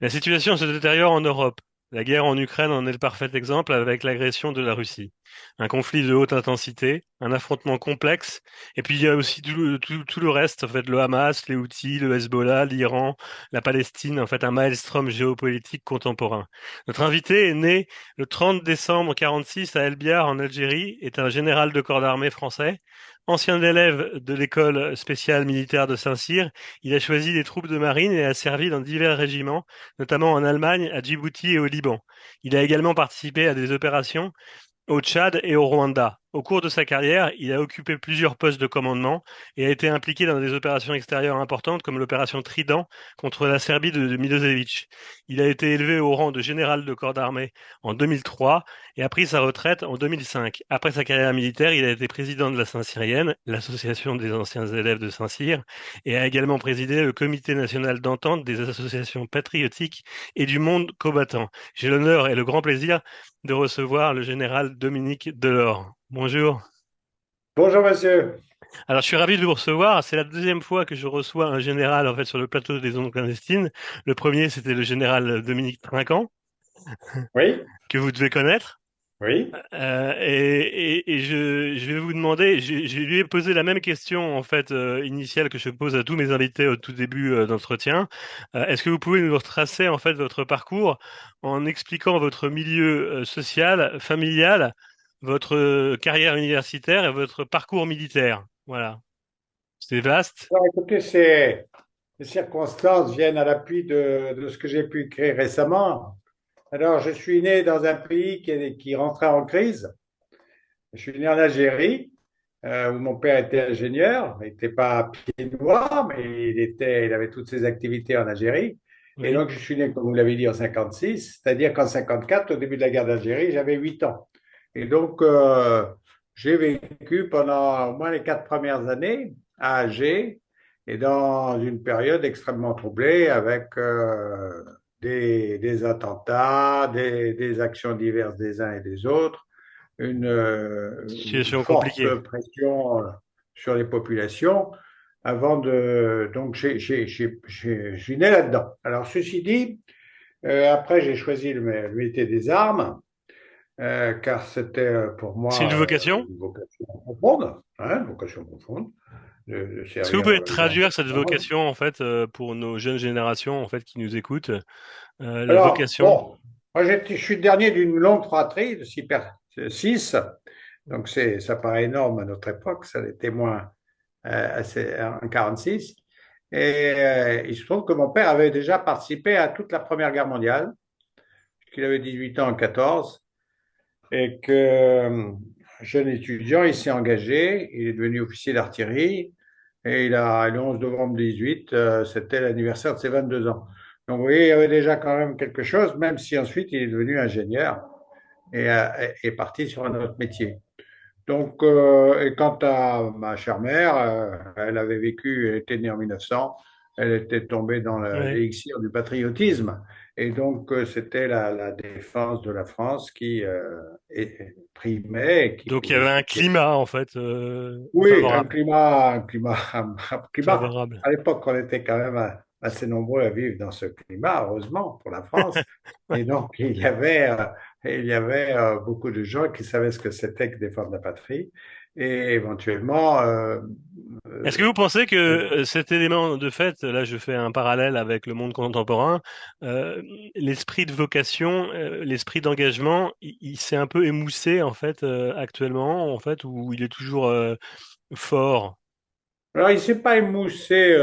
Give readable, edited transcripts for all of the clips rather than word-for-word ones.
La situation se détériore en Europe. La guerre en Ukraine en est le parfait exemple avec l'agression de la Russie. Un conflit de haute intensité, un affrontement complexe, et puis il y a aussi tout le reste, en fait, le Hamas, les Houthis, le Hezbollah, l'Iran, la Palestine, en fait, un maelstrom géopolitique contemporain. Notre invité est né le 30 décembre 46 à El Biar en Algérie, est un général de corps d'armée français. Ancien élève de l'école spéciale militaire de Saint-Cyr, il a choisi les troupes de marine et a servi dans divers régiments notamment en Allemagne, à Djibouti et au Liban. Il a également participé à des opérations au Tchad et au Rwanda. Au cours de sa carrière, il a occupé plusieurs postes de commandement et a été impliqué dans des opérations extérieures importantes comme l'opération Trident contre la Serbie de Milosevic. Il a été élevé au rang de général de corps d'armée en 2003 et a pris sa retraite en 2005. Après sa carrière militaire, il a été président de la Saint-Cyrienne, l'association des anciens élèves de Saint-Cyr, et a également présidé le comité national d'entente des associations patriotiques et du monde combattant. J'ai l'honneur et le grand plaisir de recevoir le général Dominique Delors. Bonjour. Bonjour monsieur. Alors, je suis ravi de vous recevoir. C'est la deuxième fois que je reçois un général, en fait, sur le plateau des ondes clandestines. Le premier, c'était le général Dominique Trinquant, Oui, que vous devez connaître. oui, Je vais vous demander, je lui ai posé la même question, en fait, initiale que je pose à tous mes invités au tout début d'entretien. Est-ce que vous pouvez nous retracer, en fait, votre parcours en expliquant votre milieu social, familial, votre carrière universitaire et votre parcours militaire? Voilà. C'est vaste. alors écoutez, les circonstances viennent à l'appui de ce que j'ai pu écrire récemment. Alors, je suis né dans un pays qui rentrait en crise. Je suis né en Algérie, où mon père était ingénieur. Il n'était pas pied noir, mais il avait toutes ses activités en Algérie. Et Oui. donc, je suis né, comme vous l'avez dit, en 56, c'est-à-dire qu'en 54, au début de la guerre d'Algérie, j'avais 8 ans. Et donc, j'ai vécu pendant au moins les 4 premières années à Alger et dans une période extrêmement troublée avec des attentats, des actions diverses des uns et des autres, une Situation forte compliquée. pression sur les populations avant de... Donc, je suis né là-dedans. Alors, ceci dit, après, j'ai choisi le métier des armes, car c'était pour C'est une moi vocation? une vocation profonde, hein, une vocation profonde, de Est-ce que vous servir pouvez les gens. traduire cette vocation, en fait, pour nos jeunes générations, en fait, qui nous écoutent? La Alors, vocation. bon, moi, je suis le dernier d'une longue fratrie de six. Donc ça paraît énorme à notre époque, ça l'était moins en 46. Et il se trouve que mon père avait déjà participé à toute la Première Guerre mondiale, qu'il avait 18 ans en 14, et que, jeune étudiant, il s'est engagé, il est devenu officier d'artillerie, et le 11 novembre 18, c'était l'anniversaire de ses 22 ans. Donc vous voyez, il y avait déjà quand même quelque chose, même si ensuite il est devenu ingénieur et est parti sur un autre métier. Donc, et quant à ma chère mère, elle avait vécu, elle était née en 1900, elle était tombée dans Ouais. l'élixir du patriotisme. Et donc, c'était la défense de la France qui primait et qui Donc il y pouvait avait un expliquer. climat, en fait, Oui, favorable. un climat. Favorable. À l'époque, on était quand même assez nombreux à vivre dans ce climat, heureusement pour la France. Et donc, il y avait beaucoup de gens qui savaient ce que c'était que défendre la patrie. Et éventuellement, Est-ce que vous pensez que euh, cet élément de fait, là je fais un parallèle avec le monde contemporain, euh, l'esprit de vocation, l'esprit d'engagement, il s'est un peu émoussé en fait actuellement, en fait, où il est toujours fort. alors, il ne s'est pas émoussé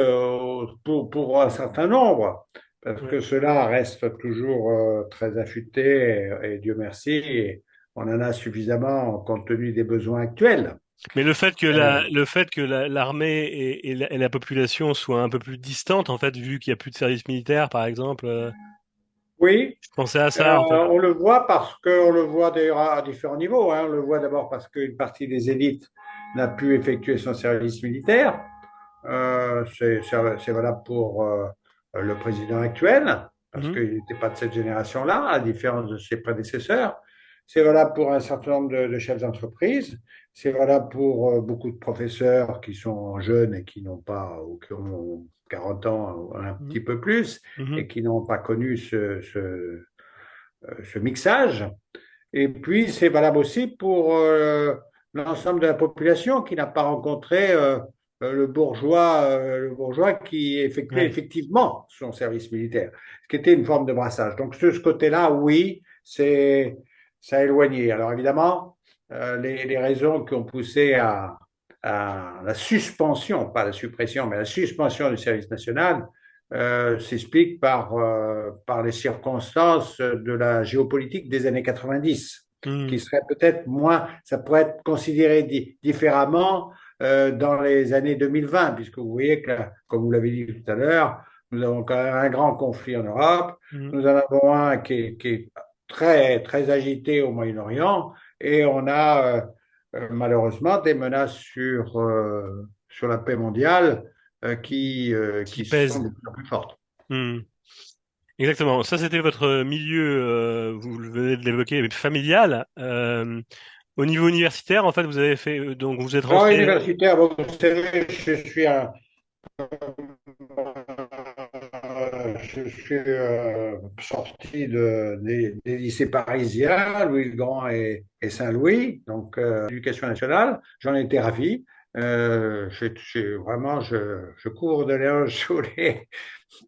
pour un certain nombre, parce Ouais. que cela reste toujours très affûté, et Dieu merci, et on en a suffisamment compte tenu des besoins actuels. Mais le fait que Euh, l'armée et la population soient un peu plus distantes, en fait, vu qu'il n'y a plus de service militaire, par exemple, oui, je pensais à ça, en fait. on le voit parce qu'on le voit d'ailleurs à différents niveaux, hein. On le voit d'abord parce qu'une partie des élites n'a pu effectuer son service militaire. C'est valable pour le président actuel, parce Mhm. qu'il n'était pas de cette génération-là, à différence de ses prédécesseurs. c'est valable pour un certain nombre de chefs d'entreprise, c'est valable pour beaucoup de professeurs qui sont jeunes et qui n'ont pas, ou qui ont 40 ans ou un Mhm. petit peu plus, Mhm. et qui n'ont pas connu ce mixage. Et puis, c'est valable aussi pour l'ensemble de la population qui n'a pas rencontré le bourgeois qui effectuait Ouais. effectivement son service militaire, ce qui était une forme de brassage. Donc, de ce côté-là, oui, ça a éloigné. Alors, évidemment, les raisons qui ont poussé à la suspension, pas la suppression, mais la suspension du service national, s'explique par les circonstances de la géopolitique des années 90, qui Mhm. serait peut-être moins, ça pourrait être considéré différemment dans les années 2020, puisque vous voyez que, comme vous l'avez dit tout à l'heure, nous avons quand même un grand conflit en Europe, Mhm. nous en avons un qui est très, très agité au Moyen-Orient, et on a malheureusement des menaces sur la paix mondiale Qui qui sont pèse. de plus en plus fortes. Mhm. Exactement. Ça, c'était votre milieu, vous le venez de l'évoquer, mais familial. Au niveau universitaire, en fait, vous avez fait, donc vous êtes Alors, rentré. universitaire, bon, vous savez, je suis sorti des lycées parisiens, Louis-le-Grand et Saint-Louis, donc éducation nationale. J'en étais ravi. Vraiment, je cours de l'éloge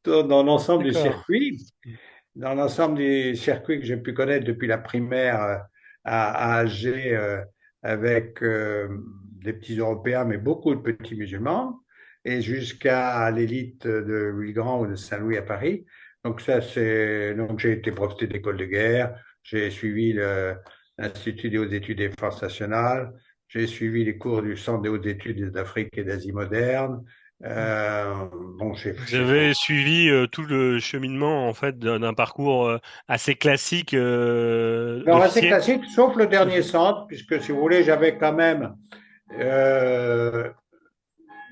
dans l'ensemble du D'accord. circuit. Dans l'ensemble des circuits que j'ai pu connaître depuis la primaire à Alger, avec des petits Européens, mais beaucoup de petits musulmans, et jusqu'à l'élite de Louis Grand ou de Saint-Louis à Paris. Donc donc j'ai été breveté d'école de guerre, j'ai suivi l'Institut des hautes études des forces nationales, j'ai suivi les cours du Centre des hautes études d'Afrique et d'Asie moderne. Bon, Vous j'ai fait. avez suivi tout le cheminement, en fait, d'un parcours assez classique Alors, assez d'officier. classique, sauf le dernier centre, puisque si vous voulez, j'avais quand même euh,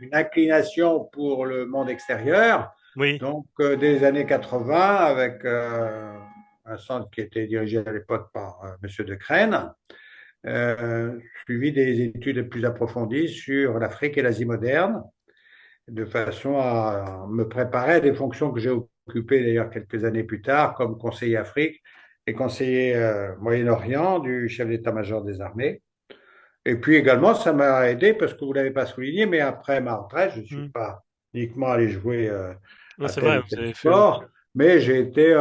une inclination pour le monde extérieur. Oui. Donc, des années 80, avec un centre qui était dirigé à l'époque par Monsieur de Crène, suivi des études plus approfondies sur l'Afrique et l'Asie moderne, de façon à me préparer à des fonctions que j'ai occupées d'ailleurs quelques années plus tard, comme conseiller Afrique et conseiller Moyen-Orient du chef d'état-major des armées. Et puis également, ça m'a aidé parce que vous ne l'avez pas souligné, mais après ma retraite, je ne suis Hmm. pas uniquement allé jouer Non, à c'est tel vrai, ou vous tel avez fait sport, autre. mais j'ai été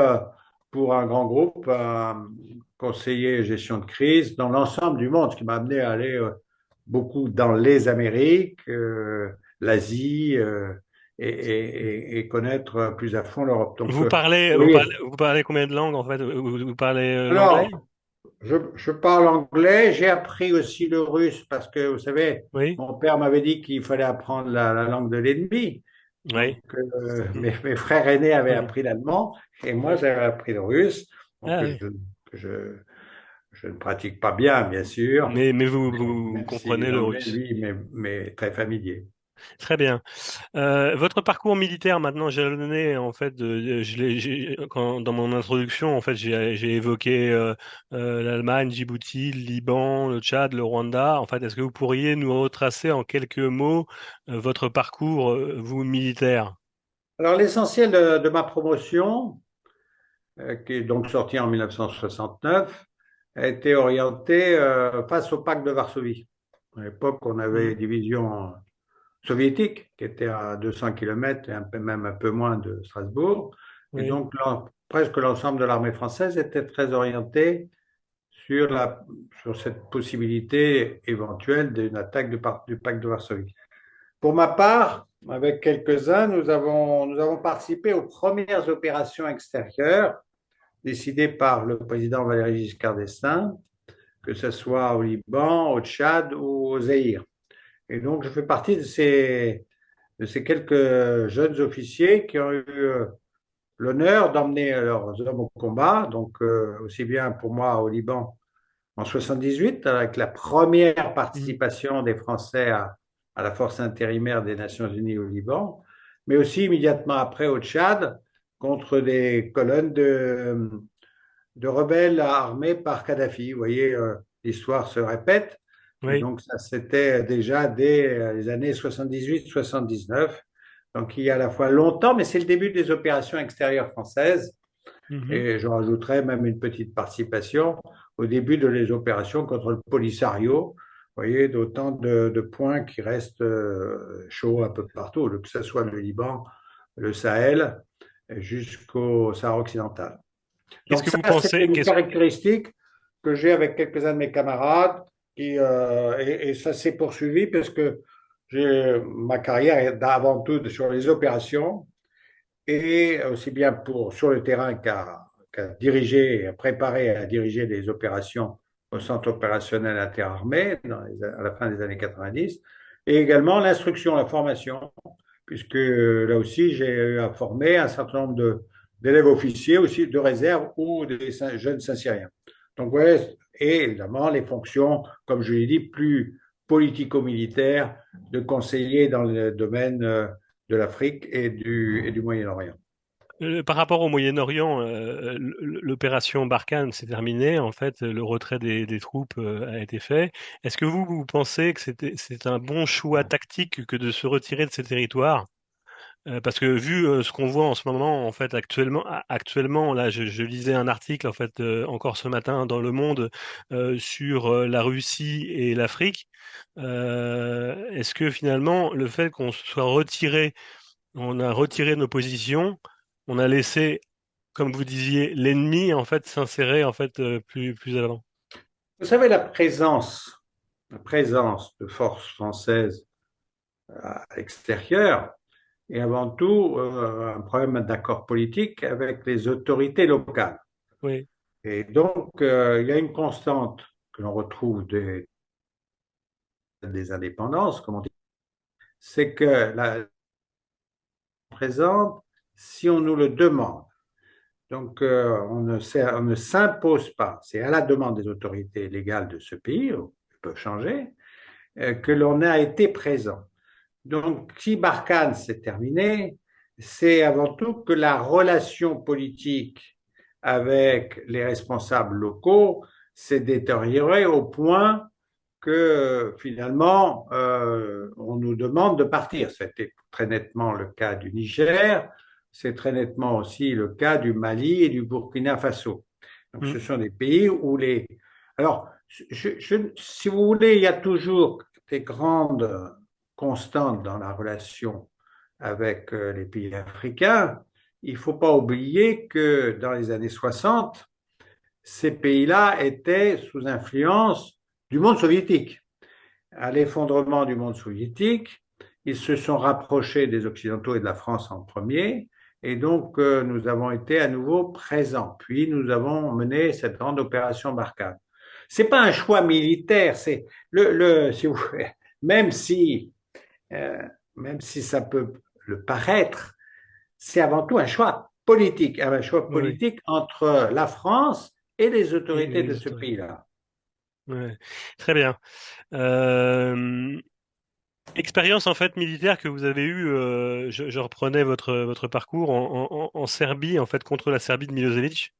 pour un grand groupe conseiller gestion de crise dans l'ensemble du monde, ce qui m'a amené à aller beaucoup dans les Amériques, l'Asie et connaître plus à fond l'Europe. Donc, oui. Vous parlez combien de langues, en fait? Vous parlez l'anglais? Alors, je parle anglais, j'ai appris aussi le russe parce que, vous savez, Oui. mon père m'avait dit qu'il fallait apprendre la langue de l'ennemi. Oui. Donc, Hmm. mes frères aînés avaient Hmm. appris l'allemand et moi, Oui. j'avais appris le russe, donc Ah oui. que je ne pratique pas bien, bien sûr, Mais vous même si comprenez le l'anglais, russe. lui, m'est très familier. Très bien. Votre parcours militaire, maintenant, jalonné, en fait, dans mon introduction, en fait, j'ai évoqué l'Allemagne, Djibouti, le Liban, le Tchad, le Rwanda. En fait, est-ce que vous pourriez nous retracer en quelques mots votre parcours, vous, militaire? Alors, l'essentiel de ma promotion, qui est donc sortie en 1969, a été orienté face au pacte de Varsovie. À l'époque, on avait Hmm. une division soviétique qui était à 200 km et même un peu moins de Strasbourg. Et Oui. donc, presque l'ensemble de l'armée française était très orienté sur, sur cette possibilité éventuelle d'une attaque du pacte de Varsovie. Pour ma part, avec quelques-uns, nous avons participé aux premières opérations extérieures décidées par le président Valéry Giscard d'Estaing, que ce soit au Liban, au Tchad ou au Zaïre. Et donc, je fais partie de ces quelques jeunes officiers qui ont eu l'honneur d'emmener leurs hommes au combat, donc aussi bien pour moi au Liban en 78, avec la première Hmm. participation des Français à la force intérimaire des Nations Unies au Liban, mais aussi immédiatement après au Tchad, contre des colonnes de rebelles armés par Kadhafi. Vous voyez, l'histoire se répète. Et Oui. donc, ça, c'était déjà dès les années 78-79. Donc, il y a à la fois longtemps, mais c'est le début des opérations extérieures françaises. Mhm. Et je rajouterais même une petite participation au début de les opérations contre le Polisario. Vous voyez, d'autant de points qui restent chauds un peu partout, que ce soit le Liban, le Sahel, jusqu'au Sahara occidental. Qu'est-ce Donc que ça, vous c'est pensez? une caractéristique que j'ai avec quelques-uns de mes camarades et ça s'est poursuivi parce que ma carrière est avant tout sur les opérations et aussi bien sur le terrain qu'à diriger, à préparer et à diriger des opérations au centre opérationnel interarmé à la fin des années 90 et également l'instruction, la formation puisque là aussi, j'ai eu à former un certain nombre d'élèves officiers aussi de réserve ou des jeunes Saint-Syriens. Donc, ouais, et évidemment, les fonctions, comme je l'ai dit, plus politico-militaires de conseiller dans le domaine de l'Afrique et du Moyen-Orient. Par rapport au Moyen-Orient, l'opération Barkhane s'est terminée. En fait, le retrait des troupes a été fait. Est-ce que vous pensez que c'est un bon choix tactique que de se retirer de ces territoires? Parce que vu ce qu'on voit en ce moment, en fait, actuellement, là, je lisais un article, en fait, encore ce matin dans Le Monde sur la Russie et l'Afrique. Est-ce que finalement, le fait qu'on se soit retiré, on a retiré nos positions, on a laissé, comme vous disiez, l'ennemi en fait s'insérer en fait plus avant. Vous savez, la présence de forces françaises à l'extérieur est avant tout un problème d'accord politique avec les autorités locales. Oui, Et donc, il y a une constante que l'on retrouve des indépendances, comme on dit, c'est que la présente, si on nous le demande, donc on ne s'impose pas, c'est à la demande des autorités légales de ce pays, qui peuvent changer, que l'on a été présent. Donc, si Barkhane s'est terminé, c'est avant tout que la relation politique avec les responsables locaux s'est détériorée au point que finalement, on nous demande de partir. C'était très nettement le cas du Niger, c'est très nettement aussi le cas du Mali et du Burkina Faso. Donc, mm, ce sont des pays où les... Alors, si vous voulez, il y a toujours des grandes constantes dans la relation avec les pays africains. Il ne faut pas oublier que dans les années 60, ces pays-là étaient sous influence du monde soviétique. À l'effondrement du monde soviétique, ils se sont rapprochés des Occidentaux et de la France en premier, et donc nous avons été à nouveau présents. Puis nous avons mené cette grande opération Barkhane. C'est pas un choix militaire, c'est si vous, même si, euh, même si ça peut le paraître, c'est avant tout un choix oui, politique entre la France et les et autorités de les ce autorités. pays-là. Ouais. Très bien. Euh, Expérience en fait militaire que vous avez eue, je reprenais votre parcours en Serbie en fait contre la Serbie de Milosevic.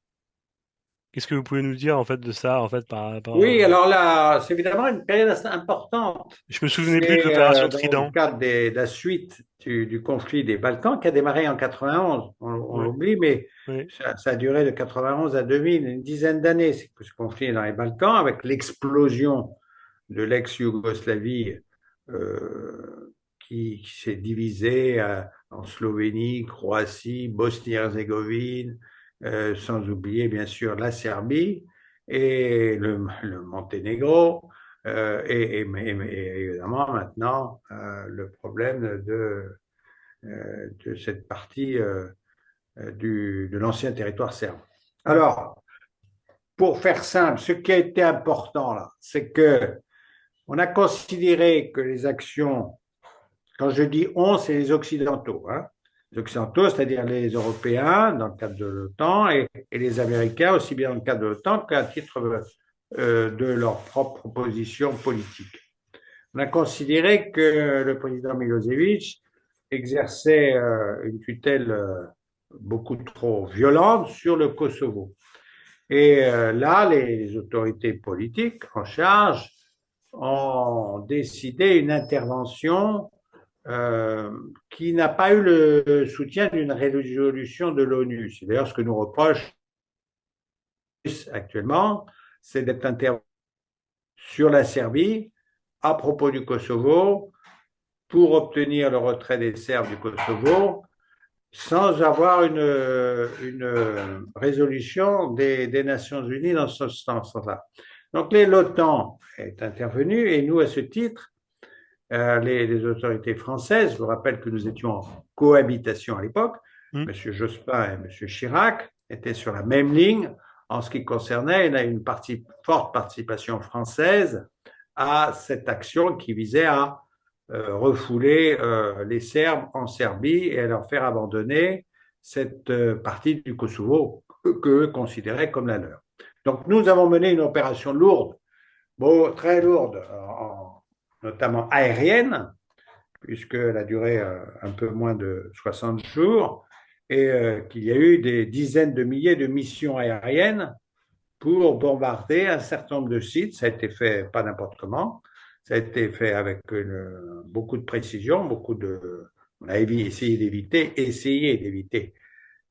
Qu'est-ce que vous pouvez nous dire en fait de ça en fait par rapport Oui, à... alors là, c'est évidemment une période assez importante. Je me souvenais plus de C'est l'opération dans le Trident. cadre de la suite du conflit des Balkans qui a démarré en 91. On Ouais, l'oublie, mais ouais. ça a duré de 91 à 2000, une dizaine d'années, ce conflit dans les Balkans, avec l'explosion de l'ex-Yougoslavie qui s'est divisée en Slovénie, Croatie, Bosnie-Herzégovine, sans oublier bien sûr la Serbie et le Monténégro, et évidemment maintenant le problème de cette partie de l'ancien territoire serbe. Mm. Alors, pour faire simple, ce qui a été important là, c'est que on a considéré que les actions, quand je dis on, c'est les Occidentaux, hein, les Occidentaux, c'est-à-dire les Européens dans le cadre de l'OTAN et les Américains aussi bien dans le cadre de l'OTAN qu'à titre de leur propre position politique. On a considéré que le président Milosevic exerçait une tutelle beaucoup trop violente sur le Kosovo Et là, les autorités politiques en charge ont décidé une intervention qui n'a pas eu le soutien d'une résolution de l'ONU. C'est d'ailleurs ce que nous reproche actuellement, c'est d'être intervenu sur la Serbie à propos du Kosovo pour obtenir le retrait des Serbes du Kosovo sans avoir une résolution des Nations Unies dans ce sens-là. Donc l'OTAN est intervenue et nous, à ce titre, les autorités françaises, je vous rappelle que nous étions en cohabitation à l'époque, Hmm. M. Jospin et M. Chirac étaient sur la même ligne en ce qui concernait une forte participation française à cette action qui visait à refouler les Serbes en Serbie et à leur faire abandonner cette partie du Kosovo qu'eux considéraient comme la leur. Donc nous avons mené une opération lourde, bon, très lourde, notamment aérienne, puisqu'elle a duré un peu moins de 60 jours, et qu'il y a eu des dizaines de milliers de missions aériennes pour bombarder un certain nombre de sites. Ça a été fait pas n'importe comment, ça a été fait avec beaucoup de précision, on a essayé d'éviter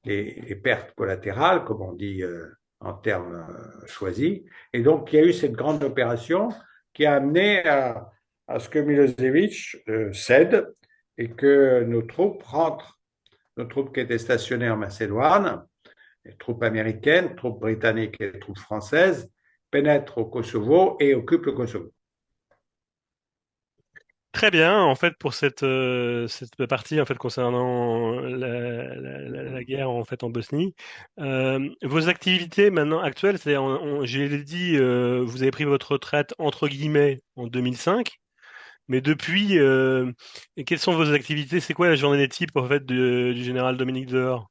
les pertes collatérales, comme on dit en termes choisis. Et donc, il y a eu cette grande opération qui a amené à ce que Milosevic cède et que nos troupes qui étaient stationnées en Macédoine, les troupes américaines, troupes britanniques et troupes françaises, pénètrent au Kosovo et occupent le Kosovo. Très bien, en fait, pour cette partie en fait concernant la guerre en fait en Bosnie, vos activités maintenant actuelles, c'est, je l'ai dit, vous avez pris votre retraite entre guillemets en 2005, mais depuis, quelles sont vos activités? C'est quoi la journée type en fait du général Dominique Dehors?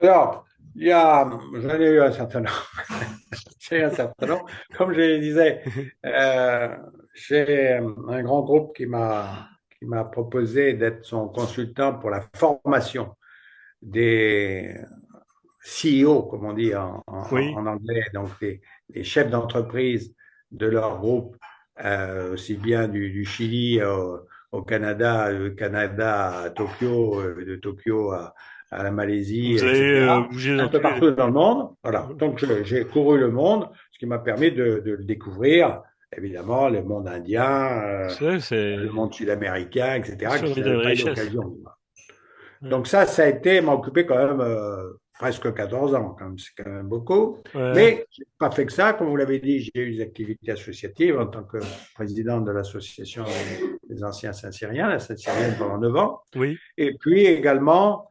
Alors, j'en ai eu un certain nombre. J'ai eu un certain nombre. Comme je le disais, euh, j'ai un grand groupe qui m'a proposé d'être son consultant pour la formation des CEO, comme on dit Oui, en anglais, donc des chefs d'entreprise de leur groupe, aussi bien du Chili au Canada à Tokyo, de Tokyo à la Malaisie, vous avez etc. bougé Un dans peu tous les. partout dans le monde. Voilà. Donc j'ai couru le monde, ce qui m'a permis de le découvrir. Évidemment, le monde indien, C'est le monde sud-américain, etc., une que je n'avais formidable pas eu richesse. l'occasion de voir. Ouais. Donc m'a occupé quand même presque 14 ans, c'est quand même beaucoup. Ouais. Mais je n'ai pas fait que ça, comme vous l'avez dit, j'ai eu des activités associatives en tant que président de l'association des anciens Saint-Cyriens, la Saint-Cyrienne pendant 9 ans. Oui, Et puis également,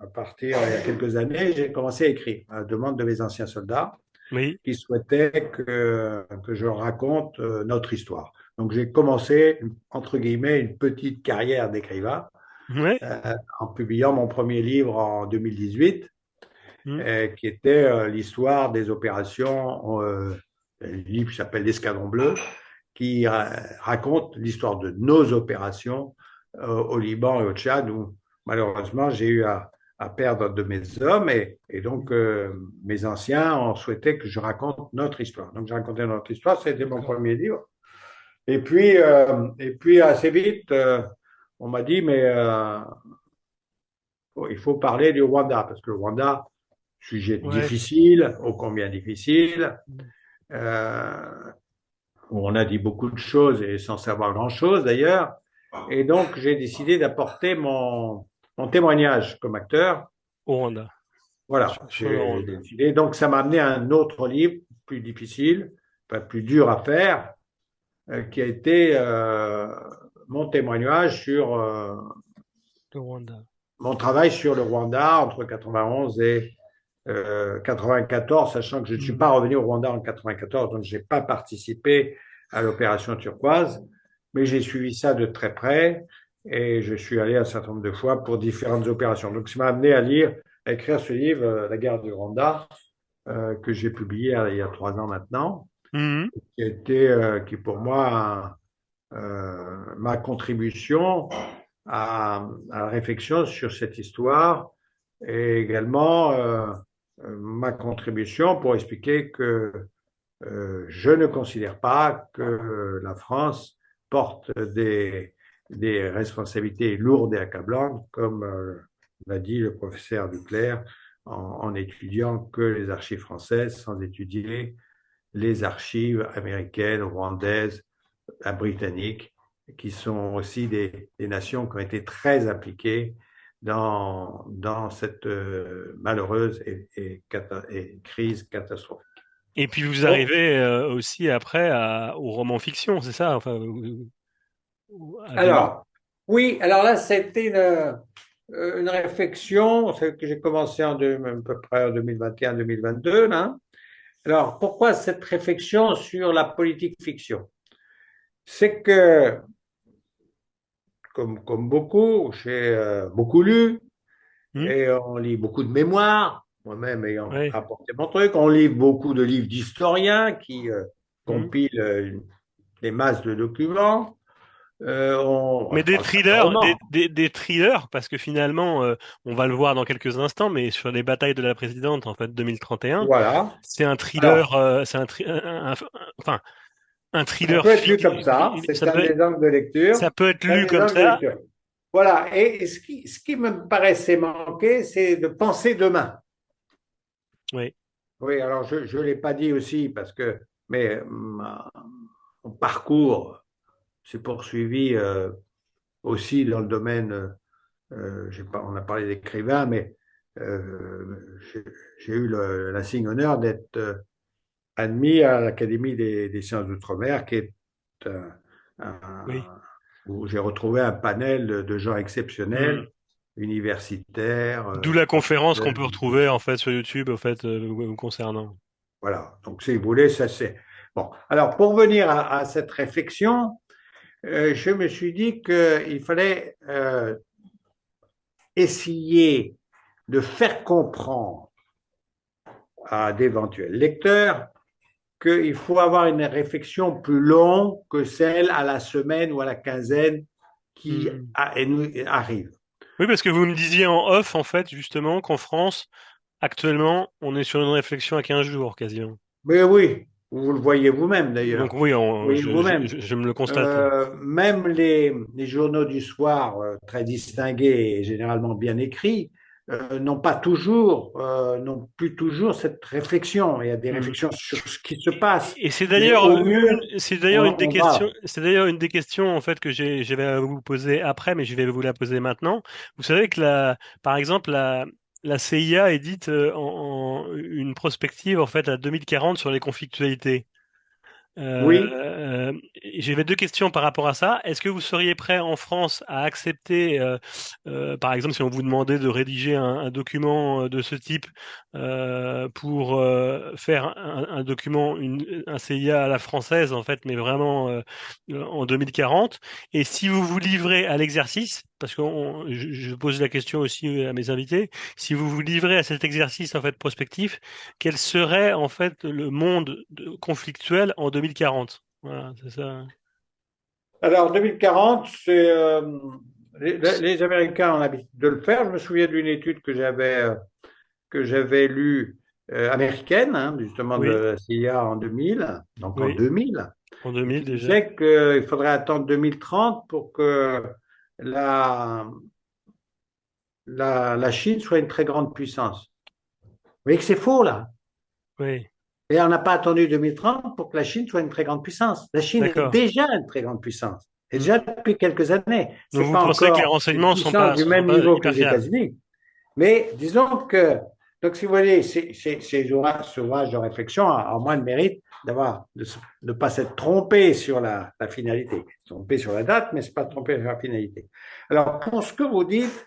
à partir il y a quelques années, j'ai commencé à écrire à la demande de mes anciens soldats oui. qui souhaitaient que je raconte notre histoire. Donc j'ai commencé, entre guillemets, une petite carrière d'écrivain Ouais. en publiant mon premier livre en 2018, Hmm. qui était l'histoire des opérations, un livre qui s'appelle L'Escadron Bleu, qui raconte l'histoire de nos opérations au Liban et au Tchad, où malheureusement j'ai eu à perdre de mes hommes, et donc mes anciens ont souhaité que je raconte notre histoire. Donc j'ai raconté notre histoire, c'était mon D'accord. premier livre. Et puis assez vite, on m'a dit, mais il faut parler du Rwanda, parce que le Rwanda, sujet Ouais. difficile, ô combien difficile, euh, où on a dit beaucoup de choses et sans savoir grand-chose d'ailleurs. Et donc, j'ai décidé d'apporter mon témoignage comme acteur. Au Rwanda. Voilà, Sur le j'ai Rwanda. décidé. Donc, ça m'a amené à un autre livre, plus difficile, pas plus dur à faire, qui a été mon témoignage sur Le Rwanda. mon travail sur le Rwanda entre 91 et 94, sachant que je ne suis pas Hmm. revenu au Rwanda en 94, donc je n'ai pas participé à l'opération turquoise, mais j'ai suivi ça de très près et je suis allé un certain nombre de fois pour différentes opérations. Donc, ça m'a amené à écrire ce livre, La guerre du Rwanda, que j'ai publié il y a 3 ans maintenant, Mhm. qui pour moi ma contribution à la réflexion sur cette histoire et également ma contribution pour expliquer que je ne considère pas que la France porte des responsabilités lourdes et accablantes, comme l'a dit le professeur Duclerc, en étudiant que les archives françaises, sans étudier les archives américaines, rwandaises, britanniques, qui sont aussi des nations qui ont été très impliquées dans cette malheureuse et crise catastrophique. Et puis vous Bon, arrivez aussi après au roman fiction, c'est ça? Enfin, à 2000. alors, oui, alors là, c'était une réflexion celle que j'ai commencé à peu près en 2021-2022, là. Alors, pourquoi cette réflexion sur la politique fiction? C'est que, comme beaucoup, j'ai beaucoup lu Hmm. et on lit beaucoup de mémoires, moi-même ayant Ouais. apporté mon truc, on lit beaucoup de livres d'historiens qui Hmm. compilent des masses de documents. Mais Je des parle pas de thrillers, romans. des thrillers, parce que finalement, on va le voir dans quelques instants, mais sur les batailles de la présidente, en fait, 2031, Voilà. c'est un thriller, Alors, enfin, un ça thriller, peut être lu comme ça, ça c'est un peut, des angles de lecture. ça peut être C'est un lu des comme angles de ça. lecture. Voilà, et ce qui me paraissait manquer, c'est de penser demain. Oui, Oui, alors je ne l'ai pas dit aussi, mais mon parcours s'est poursuivi aussi dans le domaine, on a parlé d'écrivain, mais j'ai eu l'insigne honneur d'être admis à l'Académie des sciences d'outre-mer, qui est un, oui. un- où j'ai retrouvé un panel de gens Hmm. exceptionnels, universitaires, D'où la conférence qu'on professionnels. peut retrouver, en fait, sur YouTube, en fait, vous concernant. Voilà. Donc, si vous voulez, ça c'est. Bon. Alors, pour venir à cette réflexion, je me suis dit qu'il fallait essayer de faire comprendre à d'éventuels lecteurs qu'il faut avoir une réflexion plus longue que celle à la semaine ou à la quinzaine qui Hmm. arrive. Oui, parce que vous me disiez en off, en fait, justement, qu'en France, actuellement, on est sur une réflexion à 15 jours, quasiment. Mais oui, vous le voyez vous-même Donc d'ailleurs. oui, Vous voyez vous-même. je me le constate. Même les journaux du soir, très distingués et généralement bien écrits, n'ont plus toujours cette réflexion. Il y a des Hmm. réflexions sur ce qui se passe. Et Mais au mieux, c'est d'ailleurs on, une des on questions, va. c'est d'ailleurs une des questions en fait que j'avais à vous poser après, mais je vais vous la poser maintenant. Vous savez que par exemple, la CIA édite une prospective en fait à 2040 sur les conflictualités. Oui, J'avais deux questions par rapport à ça. Est-ce que vous seriez prêt en France à accepter, par exemple, si on vous demandait de rédiger un document de ce type pour faire un document, un CIA à la française, en fait, mais vraiment en 2040, et si vous vous livrez à l'exercice, parce que je pose la question aussi à mes invités, si vous vous livrez à cet exercice en fait prospectif, quel serait en fait le monde conflictuel en 2040? Voilà, c'est ça. alors 2040, les Américains ont l'habitude de le faire. Je me souviens d'une étude que j'avais lue américaine, hein, justement de Oui, la CIA en 2000, donc en oui, 2000, en et 2000 qui déjà. disait qu'il faudrait attendre 2030 pour que la, la Chine soit une très grande puissance. Vous voyez que c'est faux là. Oui, Et on n'a pas attendu 2030 pour que la Chine soit une très grande puissance. La Chine est d'accord. déjà une très grande puissance. Et Hmm. déjà depuis quelques années. Donc C'est vous pas pensez que les encore une renseignements puissance du sont même pas niveau que hyper les fiables? États-Unis. Mais disons que, donc si vous voyez, ces ouvrages de réflexion a moins de mérite de ne pas s'être trompé sur la finalité. Trompé sur la date, mais c'est pas trompé sur la finalité. Alors, pour ce que vous dites,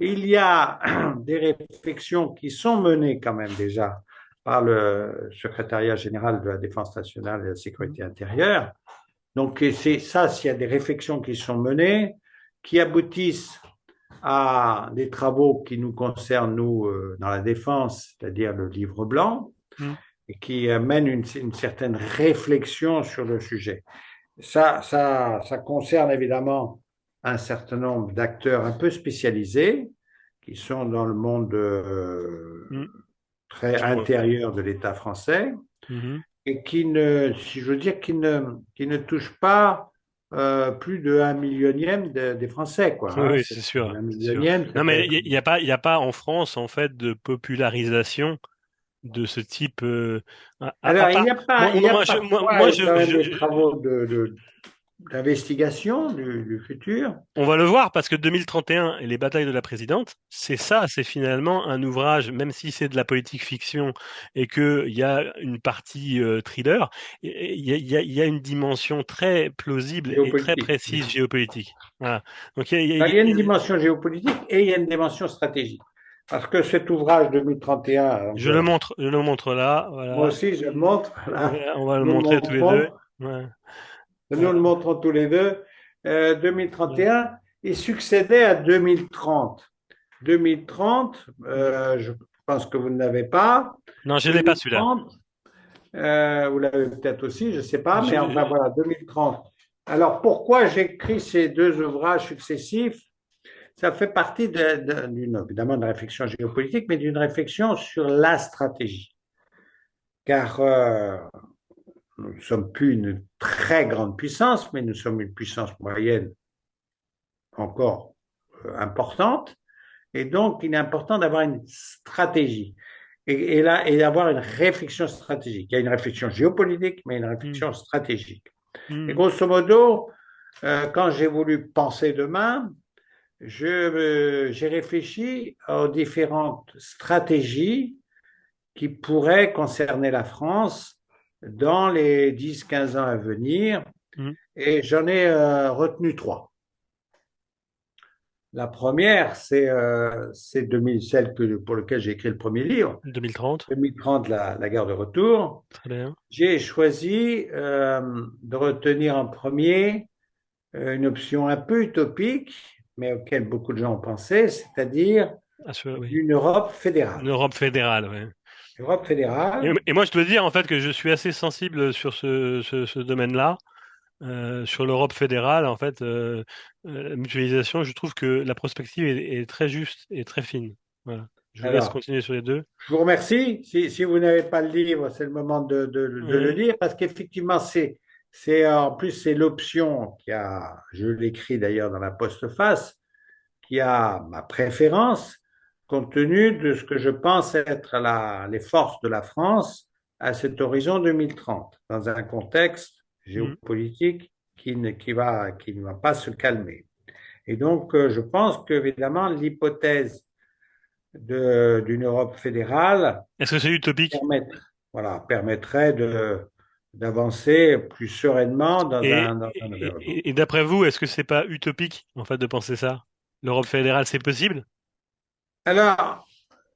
il y a des réflexions qui sont menées quand même déjà par le secrétariat général de la Défense nationale et de la Hmm. sécurité intérieure. Donc, c'est ça, s'il y a des réflexions qui sont menées, qui aboutissent à des travaux qui nous concernent, nous, dans la défense, c'est-à-dire le livre blanc, Hmm. et qui amènent une certaine réflexion sur le sujet. Ça concerne évidemment un certain nombre d'acteurs un peu spécialisés qui sont dans le monde Hmm. très Je vois. intérieur de l'État français Mhm. et qui ne, si je veux dire, qui ne touche pas plus de 1 millionième des Français, quoi. Oui, Hein. oui, C'est c'est sûr, un c'est sûr. millionième, ça Non, peut mais être. il y a pas en France, en fait, de popularisation de ce type. À Alors, part, il y a moi, parfois quand même des travaux d'investigation du futur. on va le voir parce que 2031 et les batailles de la présidente, c'est ça, c'est finalement un ouvrage, même si c'est de la politique fiction et qu'il y a une partie thriller, il y a une dimension très plausible et très Géopolitique. précise géopolitique. Voilà. Donc Alors, il y a une dimension géopolitique et il y a une dimension stratégique. Parce que cet ouvrage 2031, donc, je le montre là, moi voilà. aussi je le montre, voilà, On va le nous le montrer tous les deux. montrons, Ouais. nous le Voilà. montrons tous les deux. 2031, il succédait à 2030. 2030, je pense que vous ne l'avez pas. Non, je l'ai pas celui-là. 2030, vous l'avez peut-être aussi, je ne sais pas, mais enfin Je- voilà, 2030. Alors pourquoi j'écris ces deux ouvrages successifs? Ça fait partie évidemment de la réflexion géopolitique, mais d'une réflexion sur la stratégie. Car nous ne sommes plus une très grande puissance, mais nous sommes une puissance moyenne encore importante. Et donc, il est important d'avoir une stratégie et d'avoir une réflexion stratégique. Il y a une réflexion géopolitique, mais une Hmm, réflexion stratégique. Et hmm. grosso modo, quand j'ai voulu penser demain, j'ai réfléchi aux différentes stratégies qui pourraient concerner la France dans les 10-15 ans à venir, Hmm. et j'en ai retenu trois. La première, c'est 2000, pour laquelle j'ai écrit le premier livre, 2030, 2030, la guerre de retour. très bien. J'ai choisi de retenir en premier une option un peu utopique, mais auquel beaucoup de gens ont pensé, c'est-à-dire Oui. une Europe Une fédérale. Europe fédérale, ouais. Europe fédérale. Et moi, je dois dire en fait que je suis assez sensible sur ce domaine-là, sur l'Europe fédérale. En fait, la mutualisation, je trouve que la prospective est très juste et très fine. Voilà. Je vous laisse Alors, continuer sur les deux. je vous remercie. Si vous n'avez pas le livre, c'est le moment de le Ouais. lire parce qu'effectivement, en plus, c'est l'option qui a, je l'écris d'ailleurs dans la postface, qui a ma préférence compte tenu de ce que je pense être les forces de la France à cet horizon 2030, dans un contexte Mm. géopolitique qui ne va pas se calmer. Et donc, je pense qu'évidemment, l'hypothèse d'une Europe fédérale Est-ce que c'est utopique? permet, permettrait d'avancer plus sereinement Et, dans un environnement. et d'après vous, est-ce que c'est pas utopique en fait de penser ça? L'Europe fédérale, c'est possible? Alors,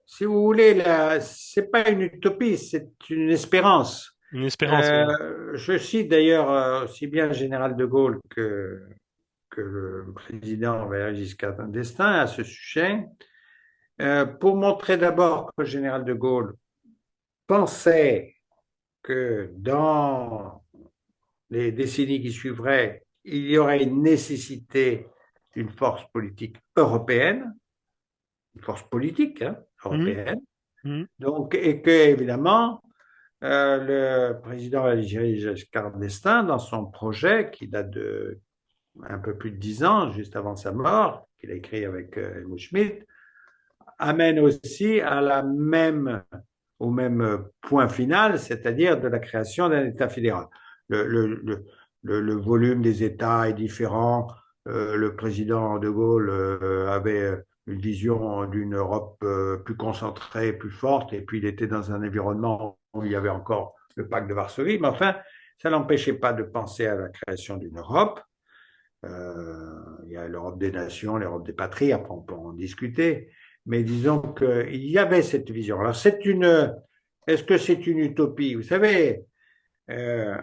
si vous voulez, c'est pas une utopie, c'est une espérance. Une espérance, oui. Je cite d'ailleurs aussi bien le général de Gaulle que le président Valéry Giscard d'Estaing à ce sujet, pour montrer d'abord que le général de Gaulle pensait que dans les décennies qui suivraient, il y aurait une nécessité d'une force politique européenne, une force politique hein, Mm. européenne. Mm. Donc, et que évidemment, le président Valéry Giscard d'Estaing, dans son projet qui date de un peu plus de 10 ans, juste avant sa mort, qu'il a écrit avec Helmut Schmidt, amène aussi au même point final, c'est-à-dire de la création d'un État fédéral. Le, le, le, le volume des États est différent. Le président de Gaulle avait une vision d'une Europe plus concentrée, plus forte, et puis il était dans un environnement où il y avait encore le pacte de Varsovie, mais enfin, ça n'empêchait pas de penser à la création d'une Europe. Il y a l'Europe des nations, l'Europe des patries, après on peut en discuter, mais disons qu'il y avait cette vision. Alors est-ce que c'est une utopie? Vous savez, euh,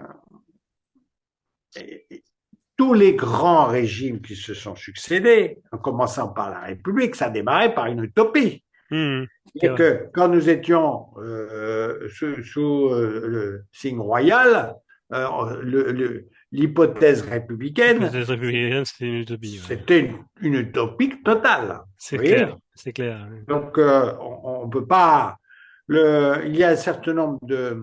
tous les grands régimes qui se sont succédés, en commençant par la République, ça démarrait par une utopie. Mm. C'est Et vrai. que quand nous étions sous le signe royal, l'hypothèse républicaine, L'hypothèse républicaine, c'était une utopie, ouais. c'était une utopie totale. C'est Vous voyez? clair, c'est clair. Ouais. Donc, on ne peut pas. Il y a un certain nombre de...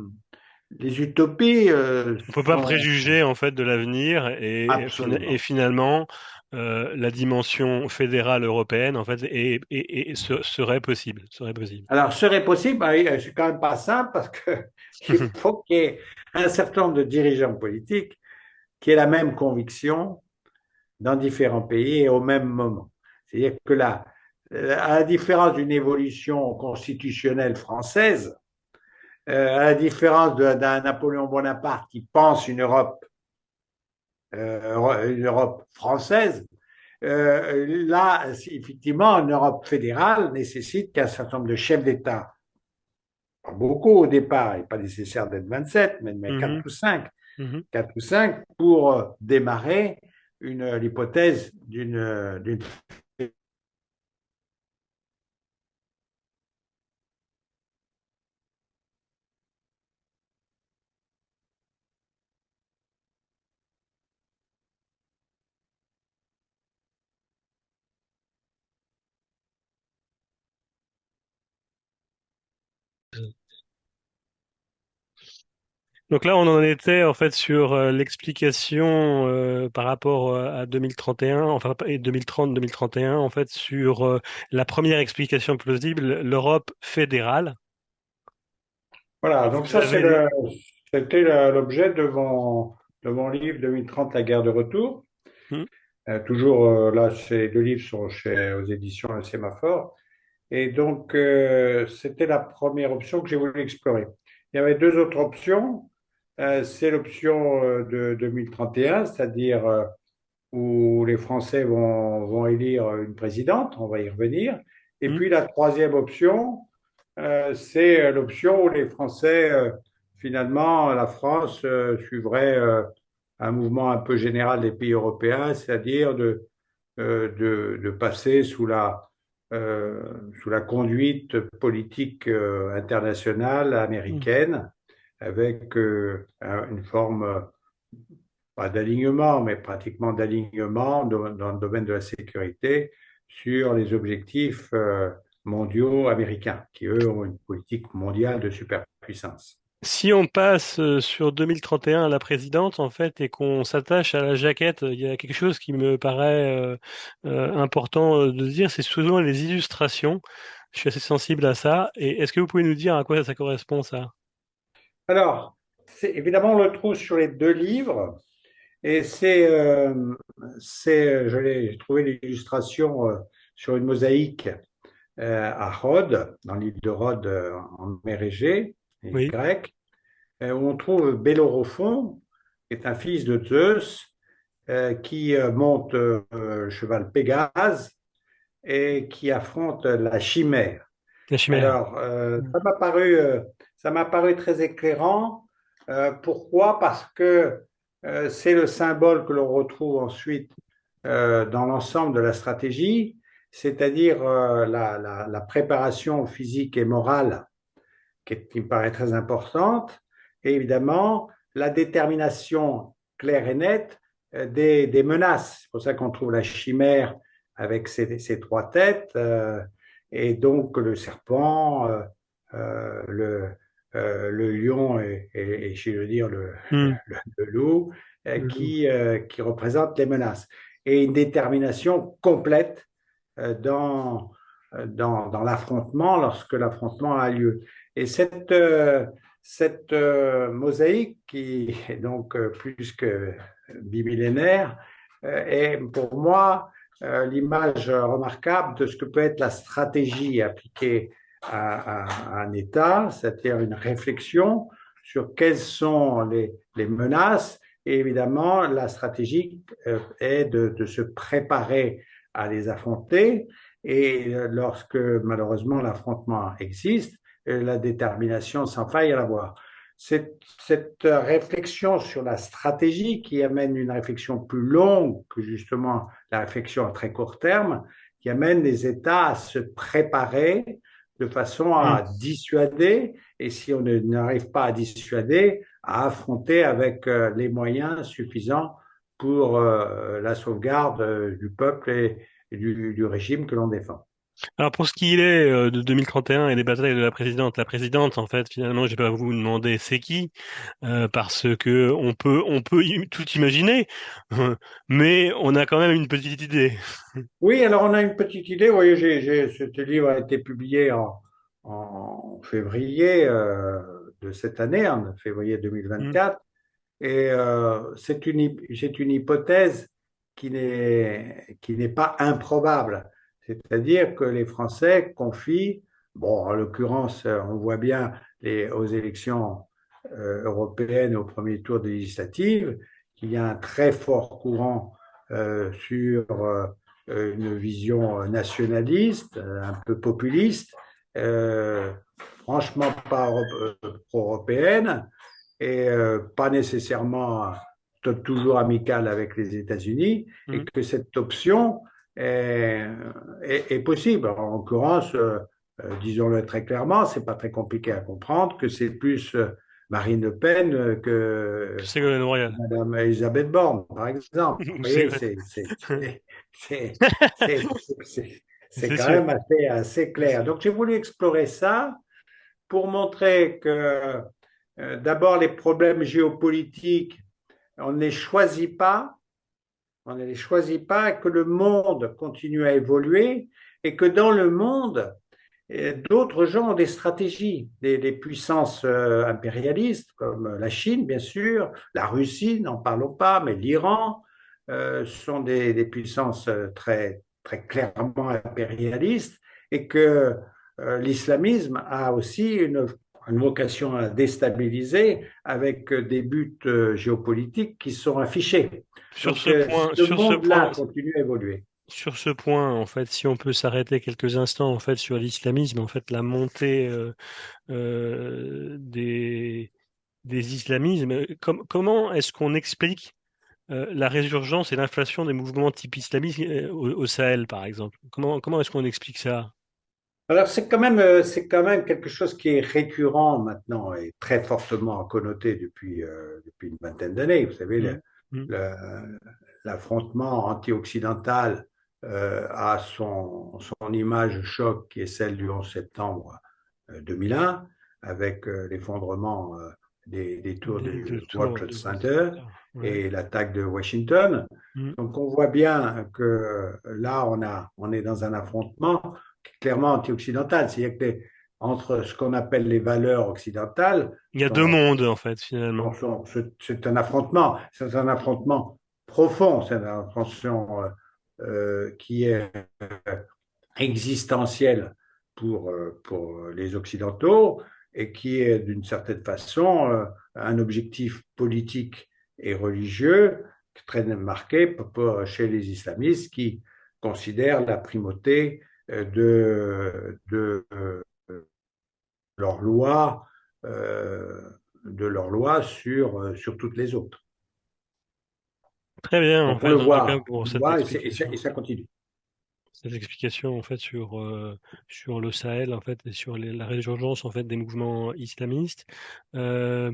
Les utopies On peut pas sont préjuger en fait de l'avenir et absolument. finalement la dimension fédérale européenne en fait serait possible, serait possible. Alors, serait possible, bah, c'est quand même pas simple parce que il faut qu'il y ait un certain nombre de dirigeants politiques qui aient la même conviction dans différents pays et au même moment. C'est-à-dire que là, à la différence d'une évolution constitutionnelle française, à la différence d'un Napoléon Bonaparte qui pense une Europe française, là, effectivement, une Europe fédérale nécessite qu'un certain nombre de chefs d'État, pas beaucoup au départ, il n'est pas nécessaire d'être 27, mais 4 Mhm, ou 5, mhm. 4 ou 5 pour démarrer l'hypothèse d'une. Donc là, on en était en fait sur l'explication par rapport à 2031, enfin et 2030, 2031, en fait sur la première explication plausible, l'Europe fédérale. Voilà, Et donc vous ça, avez, c'était l'objet de mon livre 2030, la guerre de retour. hmm, Toujours, là, ces deux livres sont aux éditions Le Sémaphore. Et donc, c'était la première option que j'ai voulu explorer. Il y avait deux autres options. C'est l'option de 2031, c'est-à-dire où les Français vont élire une présidente, on va y revenir. Et hmm. puis la troisième option, c'est l'option où les Français, finalement, la France suivrait un mouvement un peu général des pays européens, c'est-à-dire de passer sous la conduite politique internationale Hmm. américaine avec une forme, pas d'alignement, mais pratiquement d'alignement dans le domaine de la sécurité sur les objectifs mondiaux américains, qui eux ont une politique mondiale de superpuissance. Si on passe sur 2031 à la présidente, en fait, et qu'on s'attache à la jaquette, il y a quelque chose qui me paraît important de dire, c'est souvent les illustrations. Je suis assez sensible à ça. Et est-ce que vous pouvez nous dire à quoi ça correspond, ça? Alors, évidemment, on le trouve sur les deux livres. Et j'ai trouvé l'illustration sur une mosaïque à Rhodes, dans l'île de Rhodes en mer Égée, île Oui, grecque, où on trouve Bellérophon, qui est un fils de Zeus, qui monte le cheval Pégase et qui affronte la chimère. la chimère. Alors, ça m'a paru très éclairant. Pourquoi? Parce que c'est le symbole que l'on retrouve ensuite dans l'ensemble de la stratégie, c'est-à-dire la préparation physique et morale qui me paraît très importante, et évidemment la détermination claire et nette des menaces. C'est pour ça qu'on trouve la chimère avec ses trois têtes, et donc le serpent, euh, le, le lion et je veux dire Hmm. le loup, qui représentent les menaces. Et une détermination complète dans l'affrontement lorsque l'affrontement a lieu. Et cette mosaïque, qui est donc plus que bimillénaire, est pour moi l'image remarquable de ce que peut être la stratégie appliquée à un État, c'est-à-dire une réflexion sur quelles sont les menaces. Et évidemment, la stratégie est de se préparer à les affronter. Et lorsque malheureusement l'affrontement existe, la détermination sans faille à l'avoir. Cette réflexion sur la stratégie qui amène une réflexion plus longue que justement la réflexion à très court terme, qui amène les États à se préparer de façon Hmm. à dissuader, et si on n'arrive pas à dissuader, à affronter avec les moyens suffisants pour la sauvegarde du peuple et du régime que l'on défend. Alors pour ce qui est de 2031 et des batailles de la présidente, en fait, finalement, je vais pas vous demander c'est qui, parce que tout imaginer, mais on a quand même une petite idée. Oui, alors on a une petite idée. Vous voyez, ce livre a été publié en février de cette année, en février Hmm. 2024. Et c'est une hypothèse qui n'est pas improbable. C'est-à-dire que les Français confient, bon, en l'occurrence, on voit bien aux élections européennes au premier tour des législatives, qu'il y a un très fort courant sur une vision nationaliste, un peu populiste, euh, franchement pas pro-européenne et pas nécessairement toujours amicale avec les États-Unis, et Hmm. que cette option est, est possible. En l'occurrence, disons-le très clairement, c'est pas très compliqué à comprendre que c'est plus Marine Le Pen Que que Ségolène Royal. Madame Elisabeth Borne, par exemple. Vous Ou voyez, Ségolène. c'est, c'est, c'est C'est quand sûr. même assez C'est clair. sûr. Donc, j'ai voulu explorer ça pour montrer que d'abord les problèmes géopolitiques, on ne les choisit pas, on ne les choisit pas, que le monde continue à évoluer et que dans le monde, d'autres gens ont des stratégies, des puissances impérialistes comme la Chine, bien sûr, la Russie, n'en parlons pas, mais l'Iran sont des puissances très clairement impérialistes et que l'islamisme a aussi une vocation à déstabiliser avec des buts géopolitiques qui sont affichés. Sur Donc, ce point, ce monde-là continue à évoluer. sur ce point, en fait, si on peut s'arrêter quelques instants, en fait, sur l'islamisme, en fait, la montée des islamismes, comment est-ce qu'on explique la résurgence et l'inflation des mouvements type islamiste au Sahel, par exemple? Comment est-ce qu'on explique ça? Alors, c'est quand même quelque chose qui est récurrent maintenant et très fortement connoté depuis une vingtaine d'années. Vous savez, Hmm. Hmm. l'affrontement anti-occidental a son image choc qui est celle du 11 septembre 2001, avec l'effondrement des tours du De World tour Trade de Center ouais. et l'attaque de Washington. Hmm. Donc, on voit bien que là, on est dans un affrontement clairement anti-occidental. C'est-à-dire que entre ce qu'on appelle les valeurs occidentales, Il y a deux mondes, en fait, finalement. c'est un affrontement profond, c'est une affrontement qui est existentielle pour les Occidentaux et qui est d'une certaine façon un objectif politique et religieux très marqué chez les islamistes qui considèrent la primauté de leurs lois, euh, sur toutes les autres. Très bien, en Donc fait, en tout cas, on pour le cette voit et explication. ça continue. Cette explication, en fait, sur le Sahel, en fait, et sur la résurgence, en fait, des mouvements islamistes. Euh,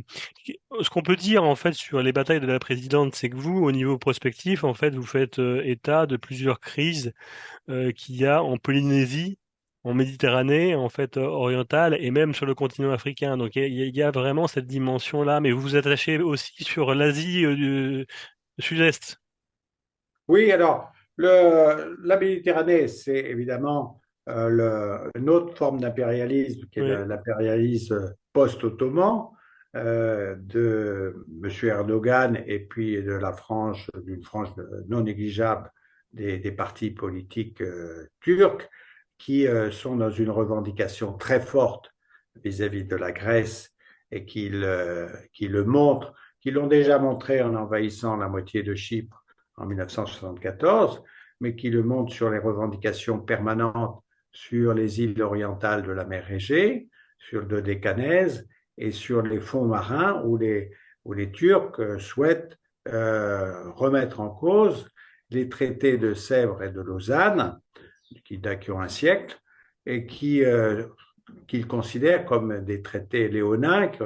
Ce qu'on peut dire, en fait, sur les batailles de la présidente, c'est que vous, au niveau prospectif, en fait, vous faites état de plusieurs crises qu'il y a en Polynésie, en Méditerranée, en fait, orientale, et même sur le continent africain. Donc, il y a vraiment cette dimension-là, mais vous vous attachez aussi sur l'Asie du Sud-Est. Oui, alors, la Méditerranée, c'est évidemment une autre forme d'impérialisme qui est Oui. l'impérialisme post-ottoman de M. Erdogan et puis de d'une frange non négligeable des partis politiques turcs qui sont dans une revendication très forte vis-à-vis de la Grèce et qui le montrent, qui l'ont déjà montré en envahissant la moitié de Chypre en 1974, mais qui le montre sur les revendications permanentes sur les îles orientales de la mer Égée, sur le Dodécanèse et sur les fonds marins où les Turcs souhaitent remettre en cause les traités de Sèvres et de Lausanne, qui ont un siècle, et qu'ils considèrent comme des traités léonins que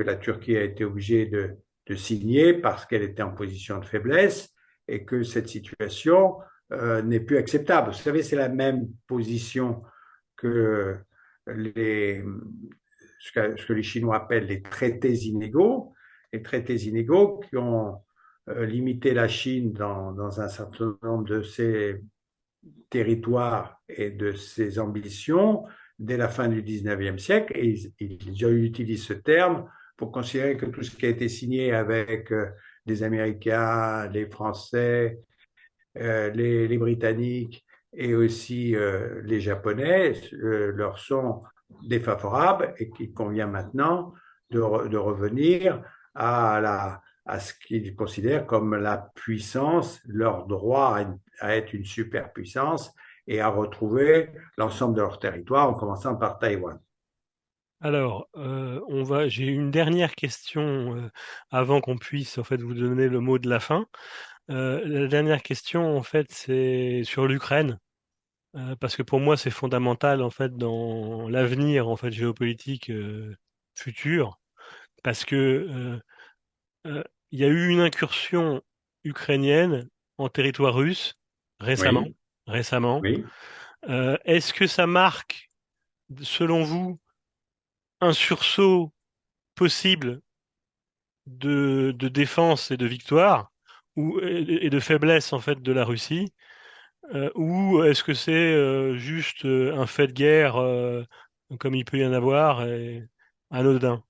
la Turquie a été obligée de signer parce qu'elle était en position de faiblesse et que cette situation n'est plus acceptable. Vous savez, c'est la même position que les, ce que les Chinois appellent les traités inégaux, les traités inégaux qui ont limité la Chine dans un certain nombre de ses territoires et de ses ambitions dès la fin du 19e siècle. Et ils utilisent ce terme pour considérer que tout ce qui a été signé avec les Américains, les Français, les Britanniques et aussi les Japonais leur sont défavorables et qu'il convient maintenant de revenir à ce qu'ils considèrent comme la puissance, leur droit à être une superpuissance et à retrouver l'ensemble de leur territoire, en commençant par Taïwan. Alors, j'ai une dernière question avant qu'on puisse en fait vous donner le mot de la fin. La dernière question, en fait, c'est sur l'Ukraine, parce que pour moi, c'est fondamental en fait dans l'avenir en fait géopolitique futur, parce que euh, il y a eu une incursion ukrainienne en territoire russe récemment. Oui, Récemment. oui. Est-ce que ça marque, selon vous, un sursaut possible de défense et de victoire, et de faiblesse en fait de la Russie, ou est-ce que c'est juste un fait de guerre comme il peut y en avoir, anodin?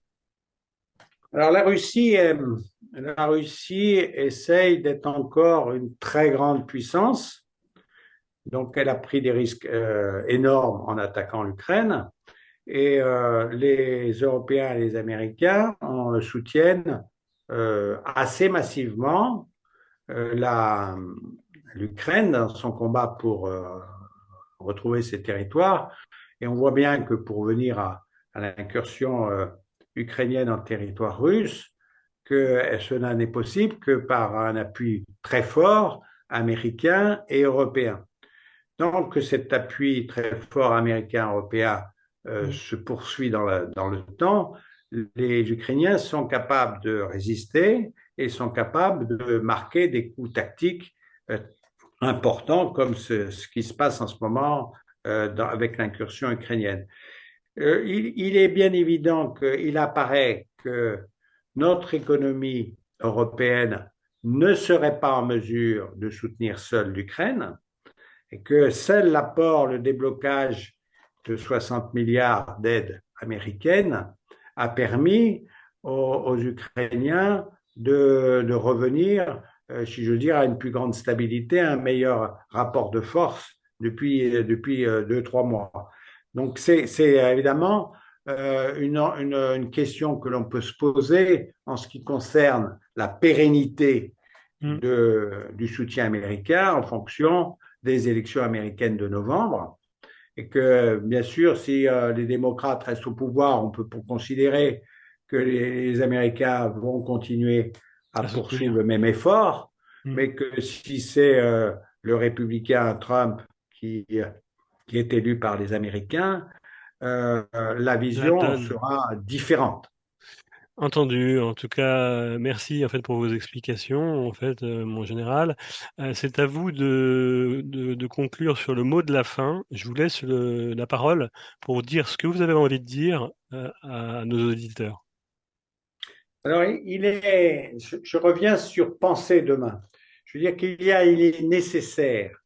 Alors la Russie essaye d'être encore une très grande puissance. Donc, elle a pris des risques énormes en attaquant l'Ukraine. Et les Européens et les Américains soutiennent assez massivement l'Ukraine dans son combat pour retrouver ses territoires. Et on voit bien que pour venir à l'incursion ukrainienne en territoire russe, que cela n'est possible que par un appui très fort américain et européen. Donc, cet appui très fort américain-européen Mm. se poursuit dans le temps. Les Ukrainiens sont capables de résister et sont capables de marquer des coups tactiques euh, importants comme ce qui se passe en ce moment avec l'incursion ukrainienne. Il est bien évident qu'il apparaît que notre économie européenne ne serait pas en mesure de soutenir seule l'Ukraine et que seul l'apport, le déblocage de 60 milliards d'aides américaines a permis aux Ukrainiens de revenir, si je veux dire, à une plus grande stabilité, à un meilleur rapport de force depuis 2, 3 mois. Donc c'est évidemment une question que l'on peut se poser en ce qui concerne la pérennité Mm. du soutien américain en fonction des élections américaines de novembre. Et que, bien sûr, si les démocrates restent au pouvoir, on peut considérer que les Américains vont continuer à À poursuivre soutenir. le même effort, Mm. mais que si c'est le républicain Trump qui, qui est élu par les Américains, la La vision donne. sera différente. Entendu. En tout cas, merci en fait pour vos explications, en fait, mon général. C'est à vous de conclure sur le mot de la fin. Je vous laisse la parole pour dire ce que vous avez envie de dire à nos auditeurs. Alors, je reviens sur penser demain. Je veux dire il est nécessaire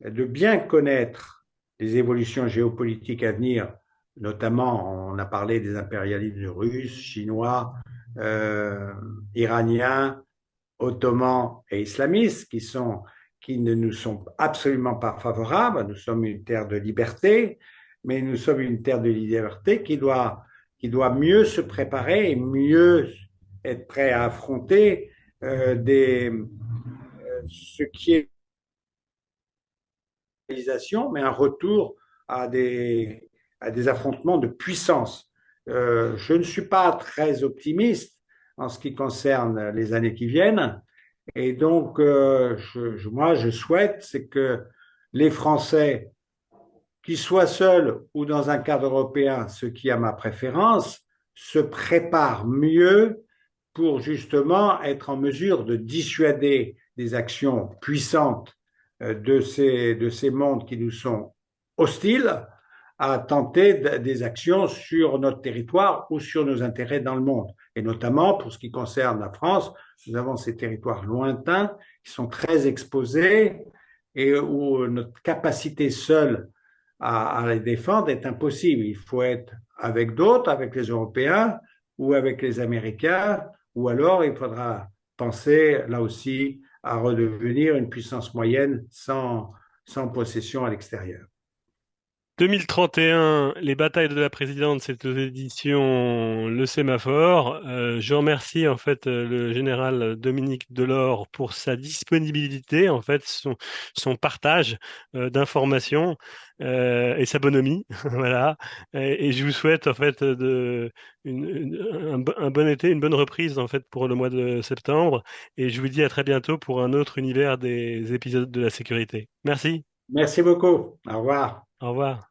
de bien connaître les évolutions géopolitiques à venir, notamment, on a parlé des impérialismes russes, chinois, euh, iraniens, ottomans et islamistes, qui ne nous sont absolument pas favorables. Nous sommes une terre de liberté, mais nous sommes une terre de liberté qui doit mieux se préparer et mieux être prêt à affronter ce qui est mais un retour à des affrontements de puissance. Je ne suis pas très optimiste en ce qui concerne les années qui viennent. Et donc, moi, je souhaite, c'est que les Français, qu'ils soient seuls ou dans un cadre européen, ce qui a ma préférence, se préparent mieux pour justement être en mesure de dissuader des actions puissantes de ces mondes qui nous sont hostiles à tenter des actions sur notre territoire ou sur nos intérêts dans le monde. Et notamment, pour ce qui concerne la France, nous avons ces territoires lointains qui sont très exposés et où notre capacité seule à les défendre est impossible. Il faut être avec d'autres, avec les Européens ou avec les Américains, ou alors il faudra penser là aussi à redevenir une puissance moyenne sans possession à l'extérieur. 2031, les batailles de la présidente, c'est aux éditions Le Sémaphore. Je remercie en fait le général Dominique Delors pour sa disponibilité, en fait son partage d'informations et sa bonhomie, voilà. Et je vous souhaite en fait un bon été, une bonne reprise en fait pour le mois de septembre. Et je vous dis à très bientôt pour un autre univers des épisodes de la sécurité. Merci. Merci beaucoup. Au revoir. Au revoir.